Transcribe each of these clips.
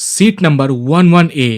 Seat number 11A।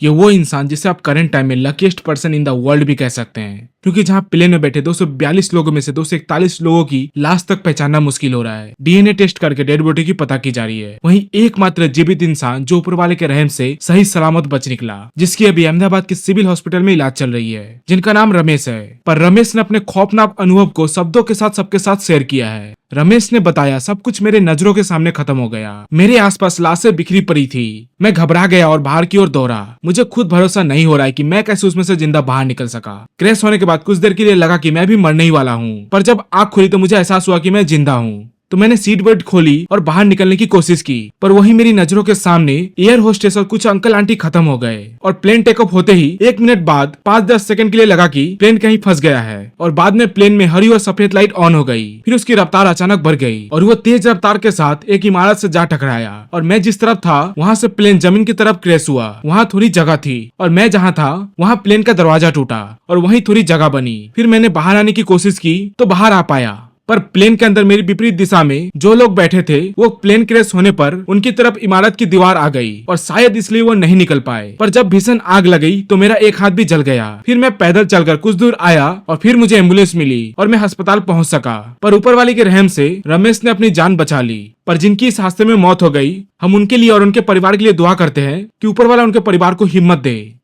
ये वो इंसान जिसे आप करंट टाइम में luckiest person in the world भी कह सकते हैं, क्योंकि जहां प्लेन में बैठे 242 लोगों में से 241 लोगों की लाश तक पहचानना मुश्किल हो रहा है। डीएनए टेस्ट करके डेड बॉडी की पता की जा रही है। वहीं एकमात्र जीवित इंसान जो ऊपर वाले के रहम से सही सलामत बच निकला, जिसकी अभी अहमदाबाद के सिविल हॉस्पिटल में इलाज चल रही है, जिनका नाम रमेश है। पर रमेश ने अपने खौफनाक अनुभव को शब्दों के साथ सबके साथ शेयर किया है। रमेश ने बताया, सब कुछ मेरे नजरों के सामने खत्म हो गया। मेरे आसपास लाशें बिखरी पड़ी थी। मैं घबरा गया और बाहर की ओर दौड़ा। मुझे खुद भरोसा नहीं हो रहा है कि मैं कैसे उसमें से जिंदा बाहर निकल सका। क्रैश होने के बाद कुछ देर के लिए लगा कि मैं भी मरने ही वाला हूँ, पर जब आंख खुली तो मुझे एहसास हुआ कि मैं जिंदा हूँ। तो मैंने सीट बेल्ट खोली और बाहर निकलने की कोशिश की, पर वही मेरी नजरों के सामने एयर होस्टेस और कुछ अंकल आंटी खत्म हो गए। और प्लेन टेक ऑफ होते ही 1 मिनट बाद 5-10 सेकंड के लिए लगा कि प्लेन कहीं फंस गया है। और बाद में प्लेन में हरी और सफेद लाइट ऑन हो गई। फिर उसकी रफ्तार अचानक बढ़ गई और वो तेज रफ्तार के साथ एक इमारत से जा टकराया। और मैं जिस तरफ था वहाँ से प्लेन जमीन की तरफ क्रैश हुआ। वहाँ थोड़ी जगह थी और मैं जहाँ था वहाँ प्लेन का दरवाजा टूटा और वहीं थोड़ी जगह बनी। फिर मैंने बाहर आने की कोशिश की तो बाहर आ पाया, पर प्लेन के अंदर मेरी विपरीत दिशा में जो लोग बैठे थे वो प्लेन क्रैश होने पर उनकी तरफ इमारत की दीवार आ गई और शायद इसलिए वो नहीं निकल पाए। पर जब भीषण आग लगी तो मेरा एक हाथ भी जल गया। फिर मैं पैदल चलकर कुछ दूर आया और फिर मुझे एम्बुलेंस मिली और मैं अस्पताल पहुंच सका। पर ऊपर वाले के रहम से रमेश ने अपनी जान बचा ली। पर जिनकी इस हादसे में मौत हो गई, हम उनके लिए और उनके परिवार के लिए दुआ करते हैं कि ऊपर वाला उनके परिवार को हिम्मत दे।